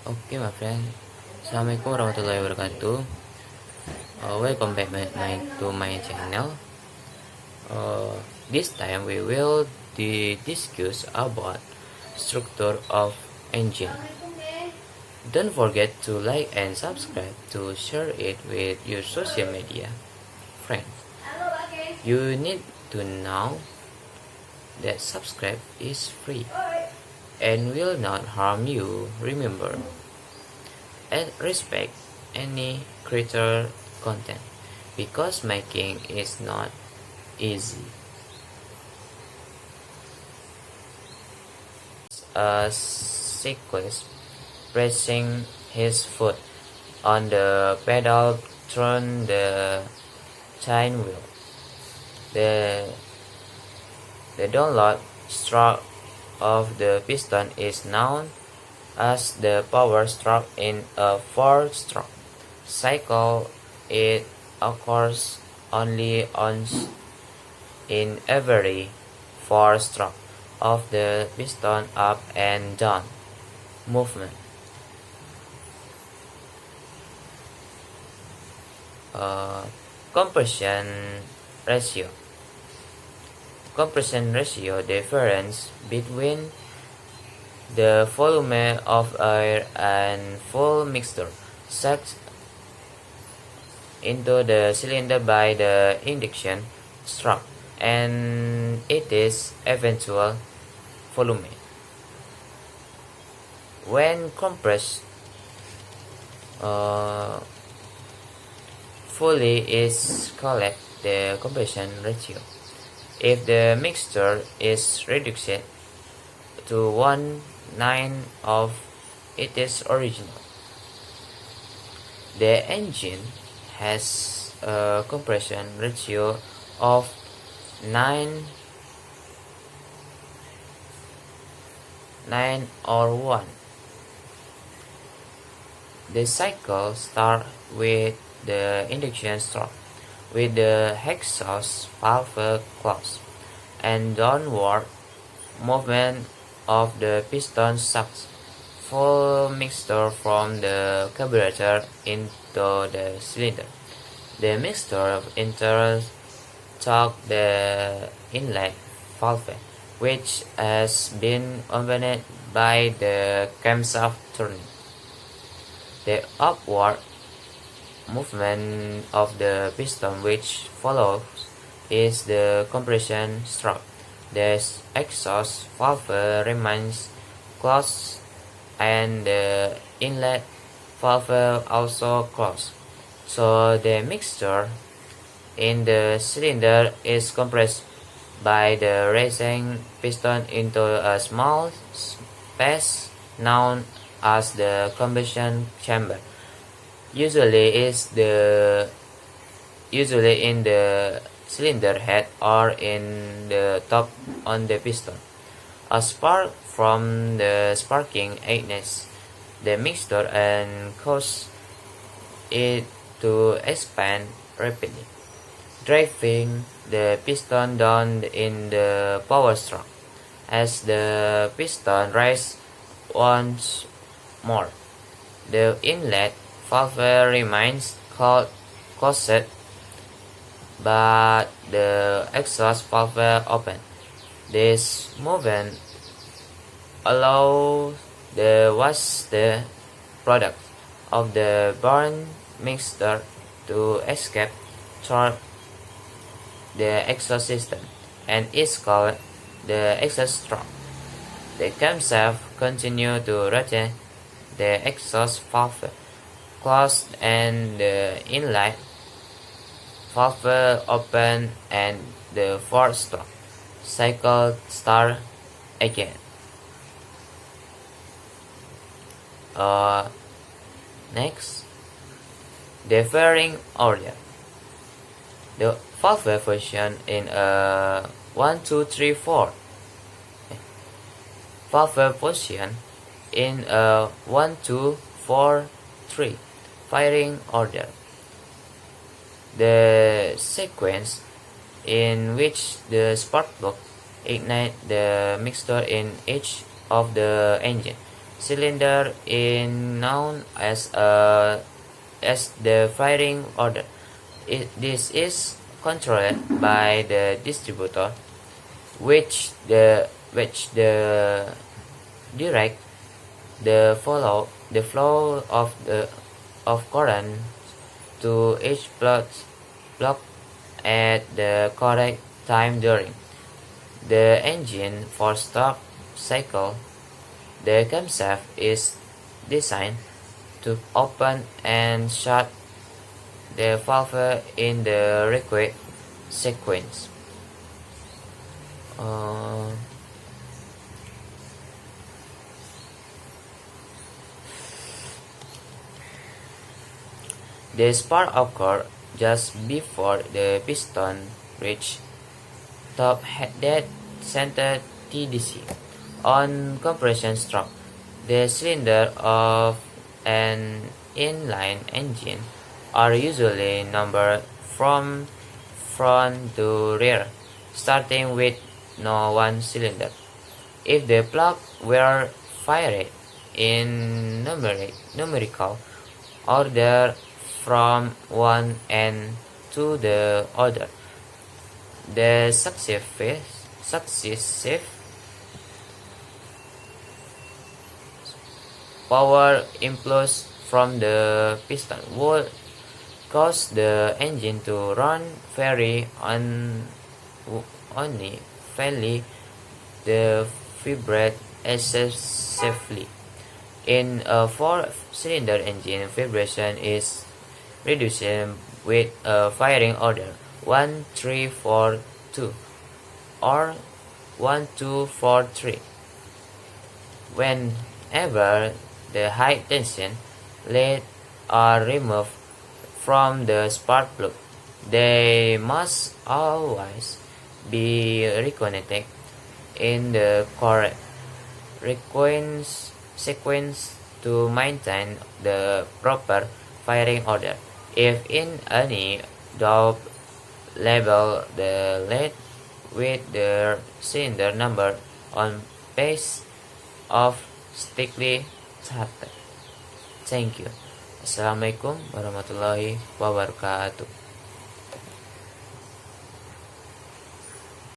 Oke my friend, Assalamualaikum warahmatullahi wabarakatuh. Welcome back to my channel. This time we will discuss about structure of engine. Don't forget to like and subscribe to share it with your social media friends. You need to know that subscribe is free and will not harm you. Remember, and respect any creator content because making is not easy. A cyclist pressing his foot on the pedal turn the chain wheel. The download stroke of the piston is known as the power stroke in a 4-stroke cycle. It occurs only once in every 4-stroke of the piston up and down movement. Compression ratio. Compression ratio difference between the volume of air and full mixture sucked into the cylinder by the induction stroke and it is eventual volume. When compressed fully is called the compression ratio. If the mixture is reduced to 1/9 of its original, the engine has a compression ratio of 9 or 1. The cycle starts with the induction stroke with the exhaust valve closed and downward movement of the piston sucks full mixture from the carburetor into the cylinder. The mixture enters through the inlet valve, which has been opened by the camshaft turning. The upward movement of the piston which follows is the compression stroke. The exhaust valve remains closed and the inlet valve also closed, so the mixture in the cylinder is compressed by the raising piston into a small space known as the combustion chamber. Usually in the cylinder head or in the top on the piston. A spark from the sparking ignites the mixture and causes it to expand rapidly, driving the piston down in the power stroke. As the piston rises once more, the inlet valve remains closed, but the exhaust valve open. This movement allows the waste product of the burn mixture to escape through the exhaust system and is called the exhaust stroke. The camshaft continues to rotate, the exhaust valve closed and the inlet valve open and the 4-stroke cycle starts again. Next, the fairing order. The valve function in a 1, 2, 3, 4. Valve position in a 1, 2, 4, 3 firing order. The sequence in which the spark plug ignites the mixture in each of the engine cylinder is known as the firing order. This is controlled by the distributor, which the direct the flow of current to each block at the correct time during the engine for stop cycle. The camshaft is designed to open and shut the valve in the required sequence. Uh, the spark occurs just before the piston reaches top dead center TDC. On compression stroke, the cylinder of an inline engine are usually numbered from front to rear, starting with no one cylinder. If the plug were fired in numerical order from one end to the other, the successive power impulse from the piston would cause the engine to run very unevenly, the vibrate excessively. In a four-cylinder engine, vibration is reduced with a firing order 1 3 4 2 or 1 2 4 3. Whenever the high tension leads are removed from the spark plug, they must always be reconnected in the correct sequence to maintain the proper firing order. If in any doubt, label the lead with the cylinder number on piece of sticky tape. Thank you. Assalamualaikum warahmatullahi wabarakatuh.